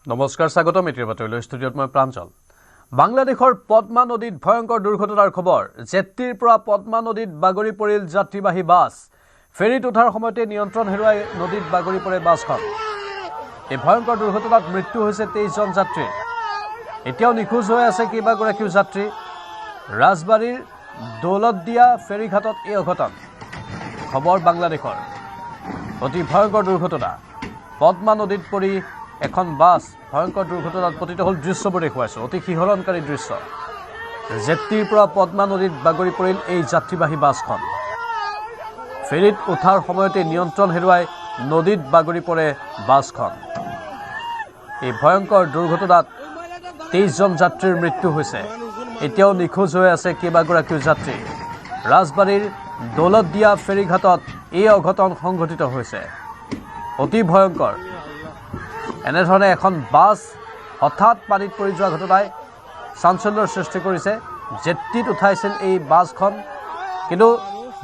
নমস্কাৰ স্বাগতম মিত্ৰী বাতৰিলৈ ষ্টুডিঅ'ত মই প্ৰাঞ্জল বাংলাদেশৰ পদ্মা নদীত ভয়ংকৰ দুৰ্ঘটনাৰ খবৰ জেট্টিৰ পৰা পদ্মা নদীত বাগৰি পৰিল যাত্ৰীবাহী বাছ ফেৰীত উঠাৰ সময়তে নিয়ন্ত্ৰণ হেৰুৱাই নদীত বাগৰি পৰে বাছখন এই ভয়ংকৰ দুৰ্ঘটনাত মৃত্যু হৈছে 23 জন যাত্ৰী এতিয়াও নিখোজ হৈ আছে কেইবাগৰাকীও যাত্ৰী ৰাজবাৰীৰ দৌলতদিয়া ফেৰীঘাটত এই অঘটন খবৰ বাংলাদেশৰ অতি ভয়ংকৰ দুৰ্ঘটনা পদ্মা নদীত পৰি এখন বাছ ভয়ংকৰ দুৰ্ঘটনাত পতিত হল দৃশ্যবোৰ দেখুৱাইছো অতি শিহৰণকাৰী দৃশ্য জেট্টিৰ পৰা পদ্মা নদীত বাগৰি পৰিল এই যাত্ৰীবাহী বাছখন ফেৰীত উঠাৰ সময়তে নিয়ন্ত্ৰণ হেৰুৱাই নদীত বাগৰি পৰে বাছখন এই ভয়ংকৰ দুৰ্ঘটনাত 23 জন যাত্ৰীৰ মৃত্যু হৈছে এতিয়াও নিখোজ হৈ আছে কেইবাগৰাকীও যাত্ৰী ৰাজবাৰীৰ দৌলতদিয়া ফেৰীঘাটত এই অঘটন সংঘটিত হৈছে অতি ভয়ংকৰ এনেধৰণে এখন বাছ হঠাৎ পানীত পৰি যোৱা ঘটনাই চাঞ্চল্যৰ সৃষ্টি কৰিছে জেট্টিত উঠাইছিল এই বাছখন কিন্তু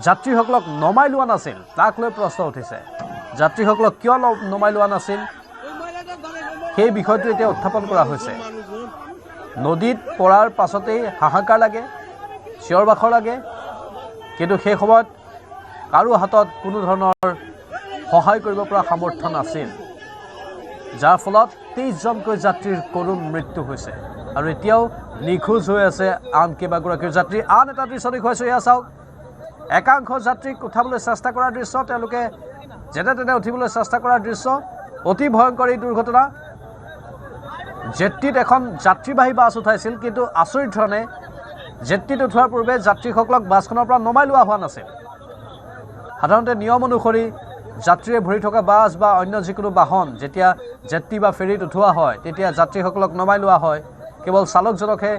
যাত্ৰীসকলক নমাই লোৱা নাছিল তাক লৈ প্ৰশ্ন উঠিছে যাত্ৰীসকলক কিয় নমাই লোৱা নাছিল সেই বিষয়টো এতিয়া উত্থাপন কৰা হৈছে নদীত পৰাৰ পাছতেই হাহাকাৰ লাগে চিঞৰ বাখৰ লাগে কিন্তু সেই সময়ত কাৰো হাতত কোনো ধৰণৰ সহায় কৰিব পৰা সামৰ্থ্য নাছিল যাৰ ফলত 23 জনকৈ যাত্ৰীৰ কৰুণ মৃত্যু হৈছে আৰু এতিয়াও নিখোজ হৈ আছে আন কেইবাগৰাকীও যাত্ৰী আন এটা দৃশ্য দেখুৱাইছো এয়া চাওক একাংশ যাত্ৰীক উঠাবলৈ চেষ্টা কৰাৰ দৃশ্য তেওঁলোকে যেনে তেনে উঠিবলৈ চেষ্টা কৰাৰ দৃশ্য অতি ভয়ংকৰ এই দুৰ্ঘটনা জেট্টিত এখন যাত্ৰীবাহী বাছ উঠাইছিল কিন্তু আচৰিত ধৰণে জেট্টিত উঠোৱাৰ পূৰ্বে যাত্ৰীসকলক বাছখনৰ পৰা নমাই লোৱা হোৱা নাছিল সাধাৰণতে নিয়ম অনুসৰি যাত্ৰীৰে ভৰি থকা বাছ বা অন্য যিকোনো বাহন যেতিয়া জেট্টি বা ফেৰীত উঠোৱা হয় তেতিয়া যাত্ৰীসকলক নমাই লোৱা হয় কেৱল চালকজনকহে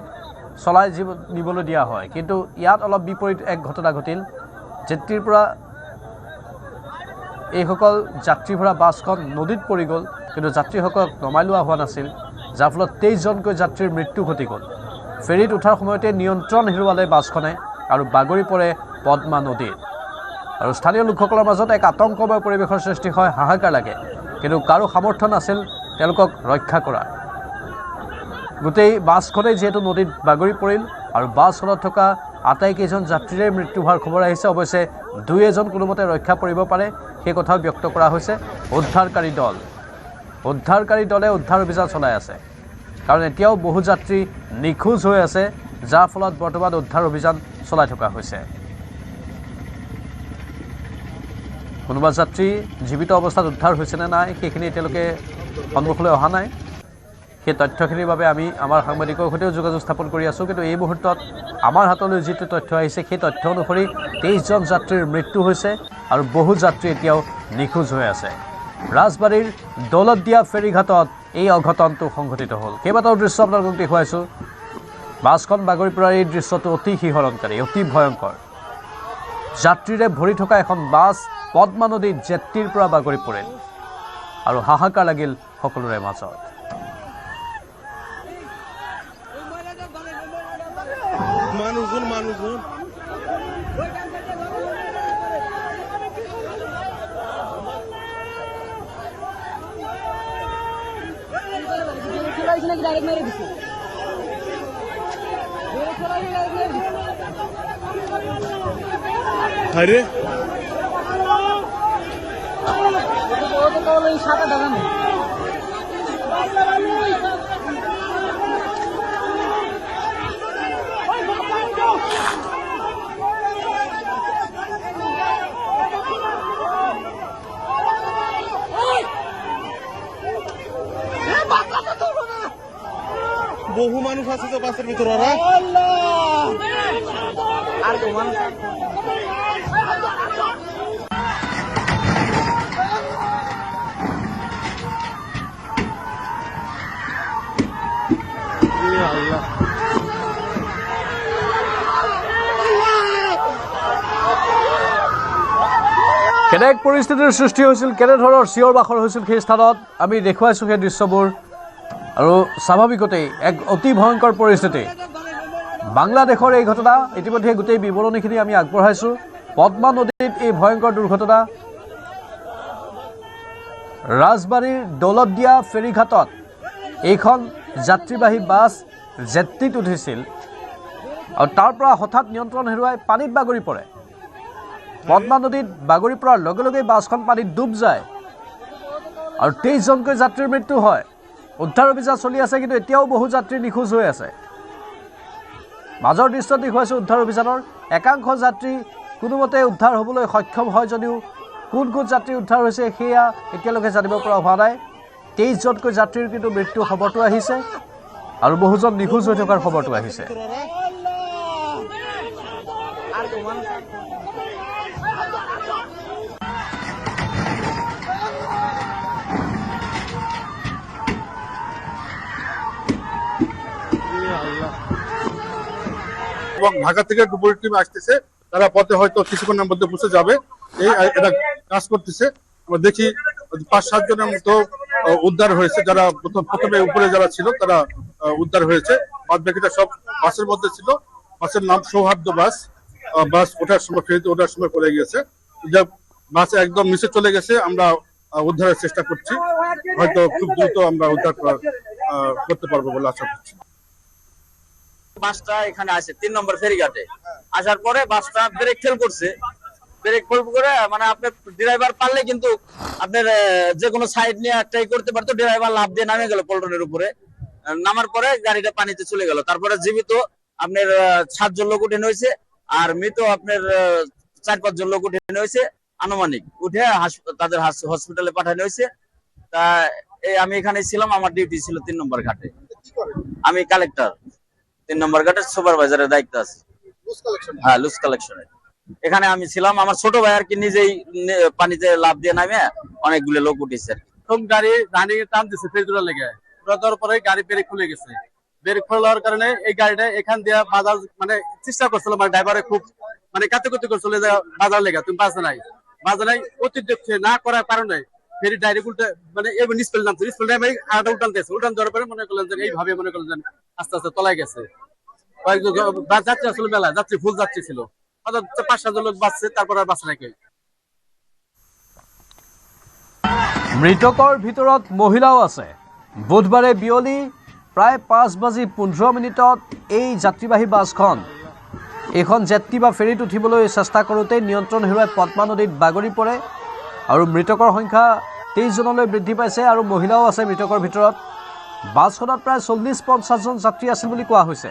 চলাই নিবলৈ দিয়া হয় কিন্তু ইয়াত অলপ বিপৰীত এক ঘটনা ঘটিল জেট্টিৰ পৰা এইসকল যাত্ৰী ভৰা বাছখন নদীত পৰি গ'ল কিন্তু যাত্ৰীসকলক নমাই লোৱা হোৱা নাছিল যাৰ ফলত 23 জনকৈ যাত্ৰীৰ মৃত্যু ঘটি গ'ল ফেৰীত উঠাৰ সময়তে নিয়ন্ত্ৰণ হেৰুৱালে বাছখনে আৰু বাগৰি পৰে পদ্মা নদীত আৰু স্থানীয় লোকসকলৰ মাজত এক আতংকময় পৰিৱেশৰ সৃষ্টি হয় হাহাকাৰ লাগে কিন্তু কাৰো সামৰ্থ্য নাছিল তেওঁলোকক ৰক্ষা কৰা গোটেই বাছখনে যেহেতু নদীত বাগৰি পৰিল আৰু বাছখনত থকা আটাইকেইজন যাত্ৰীৰে মৃত্যু হোৱাৰ খবৰ আহিছে অৱশ্যে দুই এজন কোনোমতে ৰক্ষা পৰিব পাৰে সেই কথাও ব্যক্ত কৰা হৈছে উদ্ধাৰকাৰী দলে উদ্ধাৰ অভিযান চলাই আছে কাৰণ এতিয়াও বহু যাত্ৰী নিখোজ হৈ আছে যাৰ ফলত বৰ্তমান উদ্ধাৰ অভিযান চলাই থকা হৈছে কোনোবা যাত্ৰী জীৱিত অৱস্থাত উদ্ধাৰ হৈছে নে নাই সেইখিনি এতিয়ালৈকে সন্মুখলৈ অহা নাই সেই তথ্যখিনিৰ বাবে আমি আমাৰ সাংবাদিকৰ সৈতেও যোগাযোগ স্থাপন কৰি আছোঁ কিন্তু এই মুহূৰ্তত আমাৰ হাতলৈ যিটো তথ্য আহিছে সেই তথ্য অনুসৰি 23 জন যাত্ৰীৰ মৃত্যু হৈছে আৰু বহু যাত্ৰী এতিয়াও নিখোজ হৈ আছে ৰাজবাৰীৰ দৌলতদিয়া ফেৰীঘাটত এই অঘটনটো সংঘটিত হ'ল কেইবাটাও দৃশ্য আপোনালোকক দেখুৱাইছোঁ বাছখন বাগৰি পৰাৰ এই দৃশ্যটো অতি শিহৰণকাৰী অতি ভয়ংকৰ যাত্ৰীৰে ভৰি থকা এখন বাছ পদ্মা নদীত জেট্টিৰ পৰা বাগৰি পৰিল আৰু হাহাকাৰ লাগিল সকলোৰে মাজত আৰে বহু মানুষ আছে তো বাসেৰ ভিতৰে আৰ মানুষ কেনে এক পৰিস্থিতিৰ সৃষ্টি হৈছিল কেনেধৰণৰ চিঞৰ বাখৰ হৈছিল সেই স্থানত আমি দেখুৱাইছোঁ সেই দৃশ্যবোৰ আৰু স্বাভাৱিকতেই এক অতি ভয়ংকৰ পৰিস্থিতি বাংলাদেশৰ এই ঘটনা ইতিমধ্যে গোটেই বিৱৰণীখিনি আমি আগবঢ়াইছোঁ পদ্মা নদীত এই ভয়ংকৰ দুৰ্ঘটনা ৰাজবাৰীৰ দৌলতদিয়া ফেৰীঘাটত এইখন যাত্ৰীবাহী বাছ জেটটিত উঠিছিল আৰু তাৰ পৰা হঠাৎ নিয়ন্ত্ৰণ হেৰুৱাই পানীত বাগৰি পৰে। পদ্মা নদীত বাগৰি পৰাৰ লগে লগে বাছখন পানীত ডুব যায় আৰু 23জনকৈ যাত্ৰীৰ মৃত্যু হয়। উদ্ধাৰ অভিযান চলি আছে, কিন্তু এতিয়াও বহু যাত্ৰী নিখোজ হৈ আছে। মাজৰ দৃশ্যত দেখুৱাইছে উদ্ধাৰ অভিযানৰ একাংশ যাত্ৰী কোনোমতে উদ্ধাৰ হ'বলৈ সক্ষম হয় যদিও কোন কোন যাত্ৰী উদ্ধাৰ হৈছে সেয়া এতিয়ালৈকে জানিব পৰা হোৱা নাই। 23জনকৈ যাত্ৰীৰ কিন্তু মৃত্যুৰ খবৰটো আহিছে আৰু বহুজন নিখোজ হৈ থকাৰ খবৰটো আহিছে। এবং ঢাকা থেকে ডুবুরি টিম আসতেছে, তারা পথে হয়তো কিছুক্ষণের মধ্যে পৌঁছে যাবে, এই এটা কাজ করতেছে। আমরা দেখি 5-7 জনের মতো উদ্ধার হয়েছে, যারা প্রথমে উপরে যারা ছিল তারা উদ্ধার হয়েছে। বাদ বাকিটা সব বাসের মধ্যে ছিল। বাসের নাম সৌহার্দ্য বাস। বাস ওঠার সময় ফেরিতে ওঠার সময় পড়ে গিয়েছে, বাস একদম নিচে চলে গেছে। আমরা উদ্ধারের চেষ্টা করছি, হয়তো খুব দ্রুত আমরা উদ্ধার করতে পারবো বলে আশা করছি। বাসটা এখানে আসে 3 নম্বর ফেরিঘাটে আসার পরে বাসটা ব্রেক ফেল করছে। ব্রেক ফেল করে মানে আপনার ড্রাইভার পারলে কিন্তু আপনার যে কোনো সাইড নিয়ে একটাই করতে পারতো। ড্রাইভার লাফ দিয়ে নামে গেল পল্টনের উপরে। নামার পরে গাড়িটা পানিতে চলে গেল। তারপরে জীবিত আপনার 7 জন লোক উঠে হয়েছে, আর মৃত আপনার 4-5 জন লোক উঠে হয়েছে আনুমানিক। উঠে তাদের হসপিটালে পাঠানো হয়েছে। তা আমি এখানে ছিলাম, আমার ডিউটি ছিল 3 নম্বর ঘাটে। আমি কালেক্টর 3 নম্বর ঘাটের সুপারভাইজারের দায়িত্ব আছে। হ্যাঁ, লুজ কালেকশনে এখানে আমি ছিলাম। আমার ছোট ভাই আর কি নিজেই পানিতে লাফ দিয়ে নামে অনেকগুলো লোক উঠেছে আর কি। প্রথম গাড়ি রানিং টান দিচ্ছে ফেরিদুলার লেগে, দেওয়ার পরে গাড়ি ব্রেক খুলে গেছে। ব্রেক খোলার কারণে এই গাড়িটা এখান দিয়ে বাজার মানে চেষ্টা করছিল, মানে ড্রাইভারে খুব মানে কাতুকুতি করছিল যে বাজার লেগে তুমি বাজে নাই অতিরিক্ত না করার কারণে ফেরি ডাইরেক্ট উল্টে মানে এবার নিষ্পেল নামছে। নিষ্পেল ড্রাইভার আটা উল্টান দিয়েছে। উল্টান দেওয়ার পরে মনে করলেন যে এইভাবে মনে করলেন যে আস্তে আস্তে তলায় গেছে। যাত্রী আসলে মেলা যাত্রী ফুল যাত্রী ছিল, 5-7 জন লোক বাঁচছে, তারপর আর বাঁচে নাকি। মৃতকৰ ভিতৰত মহিলাও আছে। বুধবাৰে বিয়লি প্ৰায় 5:15 এই যাত্ৰীবাহী বাছখন এইখন জেটটি বা ফেৰীত উঠিবলৈ চেষ্টা কৰোঁতে নিয়ন্ত্ৰণ হেৰুৱাই পদ্মা নদীত বাগৰি পৰে আৰু মৃতকৰ সংখ্যা 23 জনলৈ বৃদ্ধি পাইছে আৰু মহিলাও আছে মৃতকৰ ভিতৰত। বাছখনত প্ৰায় 40-50 জন যাত্ৰী আছিল বুলি কোৱা হৈছে।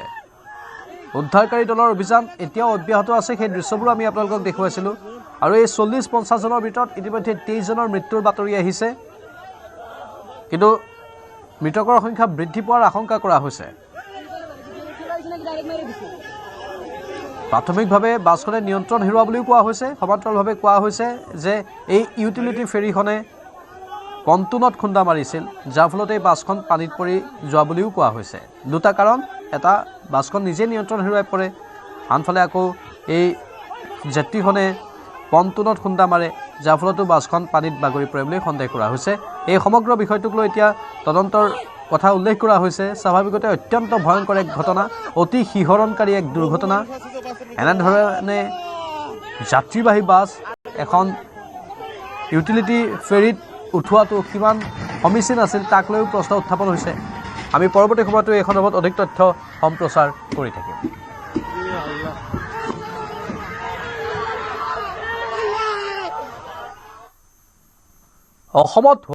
উদ্ধাৰকাৰী দলৰ অভিযান এতিয়াও অব্যাহত আছে, সেই দৃশ্যবোৰ আমি আপোনালোকক দেখুৱাইছিলোঁ। আৰু এই 40-50 জনৰ ভিতৰত ইতিমধ্যে 23 জনৰ মৃত্যুৰ বাতৰি আহিছে, কিন্তু মৃতকৰ সংখ্যা বৃদ্ধি পোৱাৰ আশংকা কৰা হৈছে। প্ৰাথমিকভাৱে বাছখনে নিয়ন্ত্ৰণ হেৰুওৱা বুলিও কোৱা হৈছে। সমান্তৰালভাৱে কোৱা হৈছে যে এই ইউটিলিটি ফেৰীখনে পন্টুনত খুন্দা মাৰিছিল, যাৰ ফলত এই বাছখন পানীত পৰি যোৱা বুলিও কোৱা হৈছে। দুটা কাৰণ, এটা বাছখন নিজে নিয়ন্ত্ৰণ হেৰুৱাই পৰে, আনফালে আকৌ এই জেটটিখনে পন্টুনত খুন্দা মাৰে, যাৰ ফলতো বাছখন পানীত বাগৰি পৰে বুলি সন্দেহ কৰা হৈছে। এই সমগ্ৰ বিষয়টোক লৈ এতিয়া তদন্তৰ কথা উল্লেখ কৰা হৈছে। স্বাভাৱিকতে অত্যন্ত ভয়ংকৰ এক ঘটনা, অতি শিহৰণকাৰী এক দুৰ্ঘটনা। এনেধৰণে যাত্ৰীবাহী বাছ এখন ইউটিলিটি ফেৰীত উঠোৱাটো কিমান সমীচীন আছিল তাক লৈও প্ৰশ্ন উত্থাপন হৈছে। আমি পৰৱৰ্তী সময়তো এই সন্দৰ্ভত অধিক তথ্য সম্প্ৰচাৰ কৰি থাকিম। অসমত